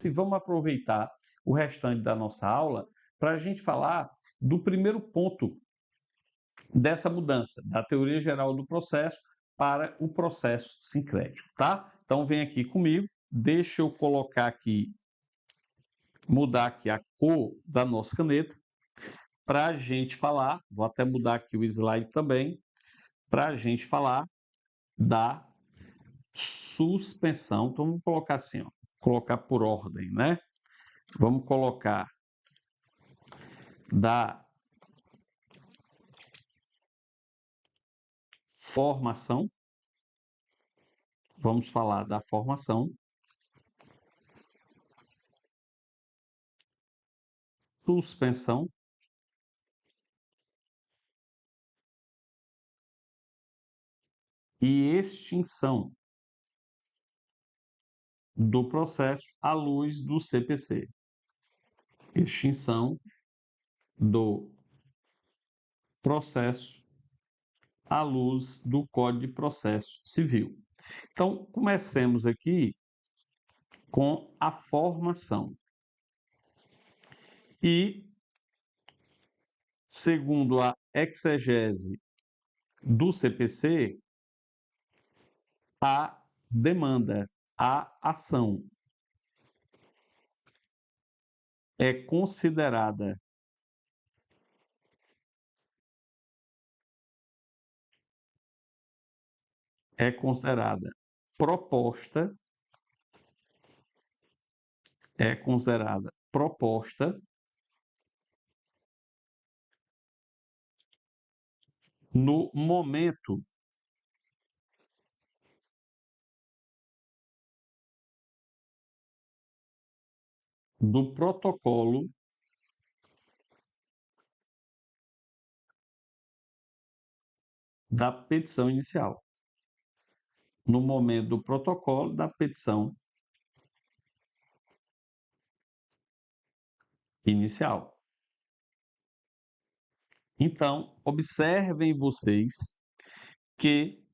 e vamos aproveitar o restante da nossa aula para a gente falar do primeiro ponto dessa mudança, da teoria geral do processo para o processo sincrético, tá? Então, vem aqui comigo, deixa eu colocar aqui, mudar aqui a cor da nossa caneta, para a gente falar, vou até mudar aqui o slide também, para a gente falar da suspensão. Então, vamos colocar assim, ó, colocar por ordem, né? Vamos colocar da formação, vamos falar da formação, suspensão e extinção do processo à luz do CPC. Extinção do processo à luz do Código de Processo Civil. Então, comecemos aqui com a formação. E, segundo a exegese do CPC, a demanda, a ação é considerada proposta, no momento do protocolo da petição inicial. No momento do protocolo da petição inicial. Então, observem vocês que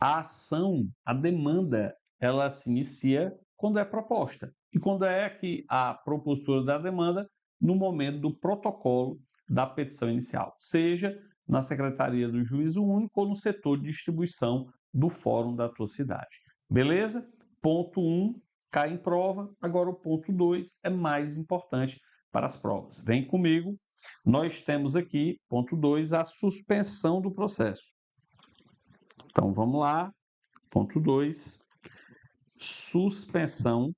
a ação, a demanda, ela se inicia quando é proposta. E quando é que a propositura da demanda? No momento do protocolo da petição inicial, seja na Secretaria do Juízo Único ou no setor de distribuição do Fórum da tua cidade. Beleza? Ponto 1 cai em prova, agora o ponto 2 é mais importante para as provas. Vem comigo, nós temos aqui, ponto 2, a suspensão do processo. Então, vamos lá, ponto 2, suspensão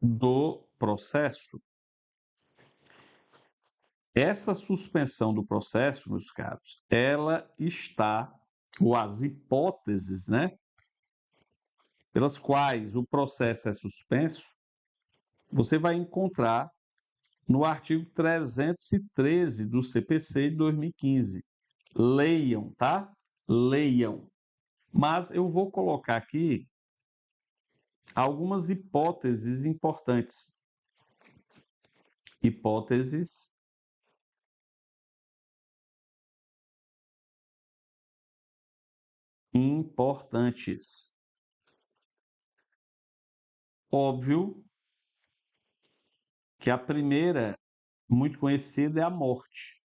do processo. Essa suspensão do processo, meus caros, ela está, ou as hipóteses, né, pelas quais o processo é suspenso, você vai encontrar no artigo 313 do CPC de 2015. Leiam, tá? Leiam. Mas eu vou colocar aqui algumas hipóteses importantes. Hipóteses importantes. Óbvio que a primeira, muito conhecida, é a morte.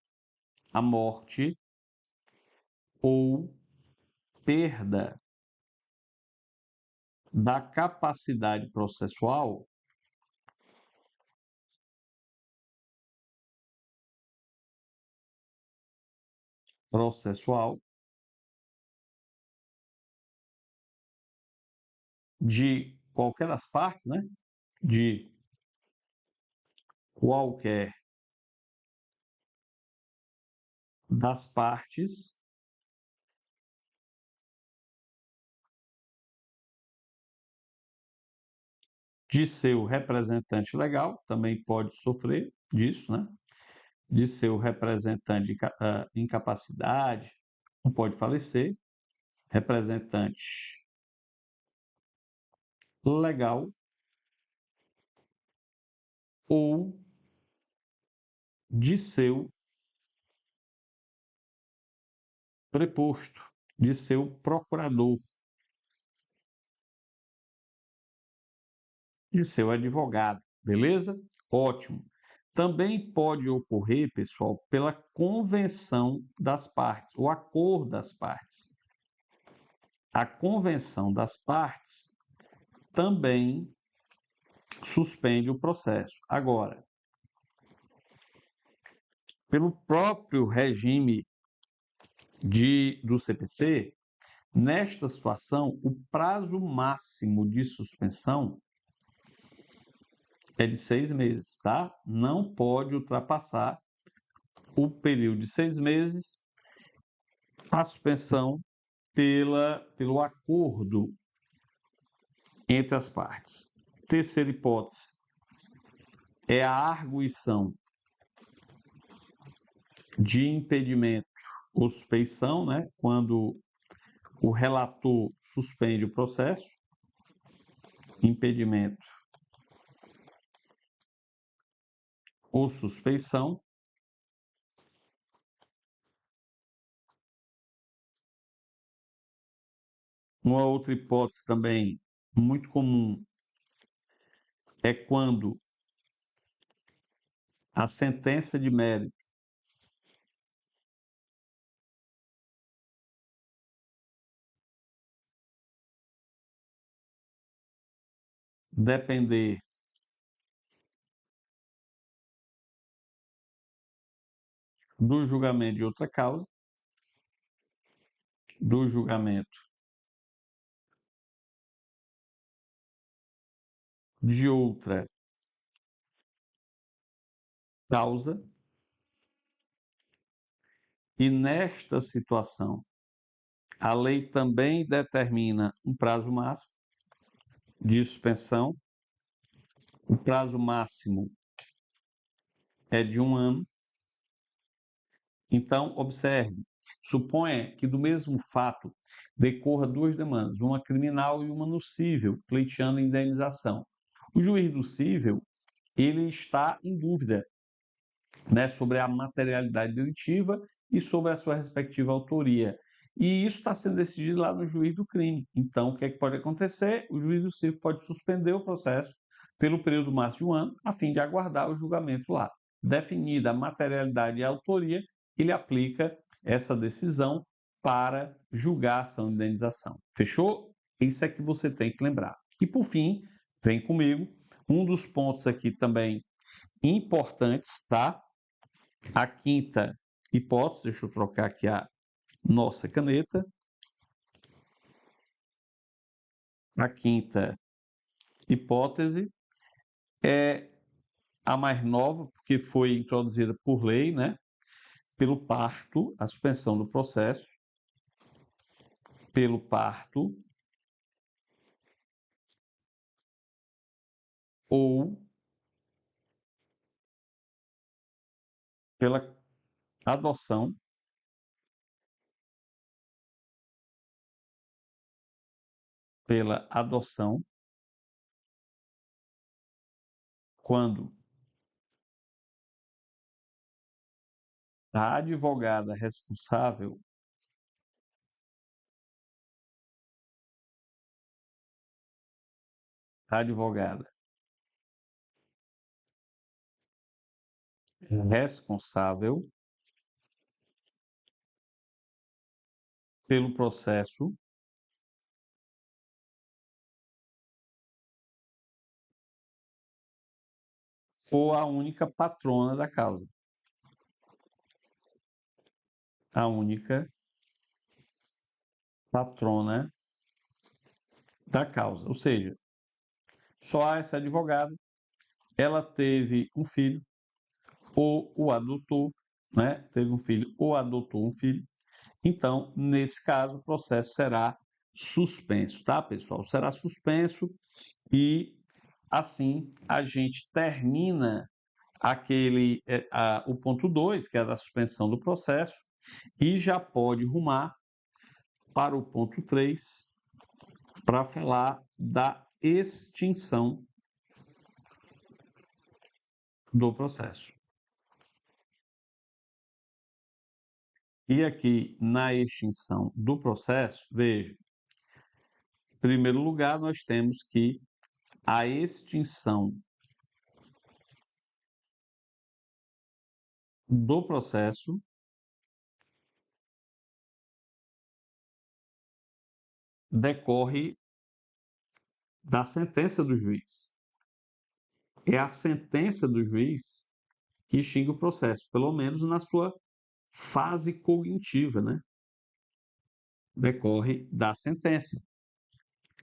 A morte ou perda da capacidade processual de qualquer das partes, né? De qualquer das partes de seu representante legal, também pode sofrer disso, né? De seu representante de incapacidade, não pode falecer, representante legal ou de seu preposto. de seu procurador, de seu advogado, beleza? Ótimo. Também pode ocorrer, pessoal, pela convenção das partes, o acordo das partes. A convenção das partes também suspende o processo. Agora, pelo próprio regime do CPC, nesta situação, o prazo máximo de suspensão é de 6 meses, tá? Não pode ultrapassar o período de 6 meses a suspensão pelo acordo entre as partes. Terceira hipótese é a arguição de impedimento ou suspeição, né? Quando o relator suspende o processo, impedimento ou suspeição. Uma outra hipótese também muito comum é quando a sentença de mérito depender do julgamento de outra causa, do julgamento de outra causa, e nesta situação, a lei também determina um prazo máximo de suspensão. O prazo máximo é de 1 ano. Então, observe, suponha que do mesmo fato decorra 2 demandas, uma criminal e uma no cível, pleiteando indenização. O juiz do cível, ele está em dúvida, né, sobre a materialidade delitiva e sobre a sua respectiva autoria. E isso está sendo decidido lá no juiz do crime. Então, o que é que pode acontecer? O juiz do cível pode suspender o processo pelo período máximo de 1 ano, a fim de aguardar o julgamento lá. Definida a materialidade e a autoria, ele aplica essa decisão para julgar a ação de indenização. Fechou? Isso é que você tem que lembrar. E, por fim, vem comigo, um dos pontos aqui também importantes, tá? A quinta hipótese, deixa eu trocar aqui a nossa caneta. A quinta hipótese é a mais nova, porque foi introduzida por lei, né? Pelo parto, a suspensão do processo, pelo parto ou pela adoção, quando a advogada responsável pelo processo for a única patrona da causa. A única patrona da causa. Ou seja, só há essa advogada, ela teve um filho, ou o adotou, né? Teve um filho ou adotou um filho. Então, nesse caso, o processo será suspenso, tá, pessoal? Será suspenso e assim a gente termina o ponto 2, que é a da suspensão do processo, e já pode rumar para o ponto 3 para falar da extinção do processo. E aqui, na extinção do processo, veja, em primeiro lugar, nós temos que a extinção do processo decorre da sentença do juiz. É a sentença do juiz que extingue o processo, pelo menos na sua fase cognitiva, né? Decorre da sentença.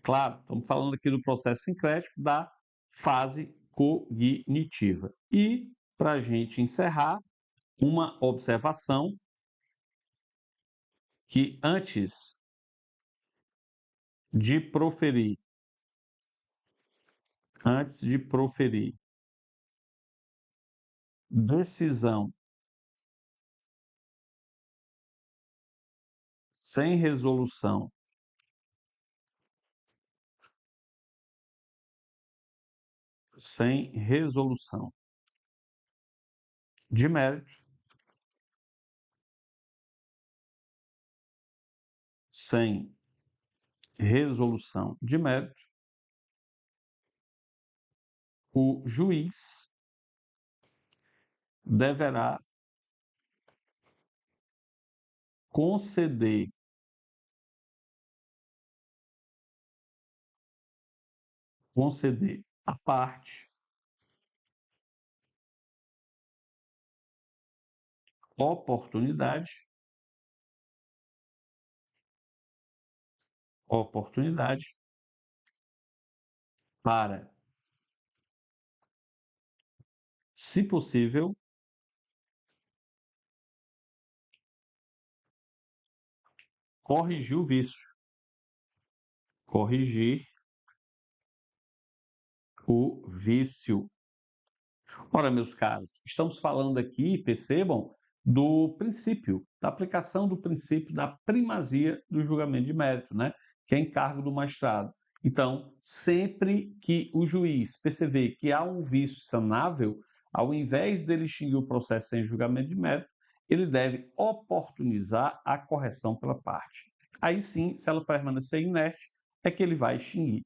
Claro, estamos falando aqui do processo sincrético da fase cognitiva. E, para a gente encerrar, uma observação que antes de proferir decisão sem resolução de mérito, o juiz deverá conceder à parte oportunidade para, se possível, corrigir o vício, Ora, meus caros, estamos falando aqui, percebam, da aplicação do princípio da primazia do julgamento de mérito, né? Que é encargo do magistrado. Então, sempre que o juiz perceber que há um vício sanável, ao invés dele extinguir o processo sem julgamento de mérito, ele deve oportunizar a correção pela parte. Aí sim, se ela permanecer inerte, é que ele vai extinguir.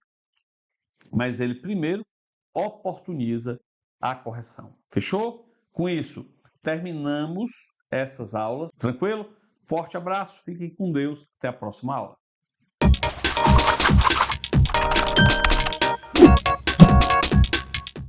Mas ele primeiro oportuniza a correção. Fechou? Com isso, terminamos essas aulas. Tranquilo? Forte abraço, fiquem com Deus. Até a próxima aula.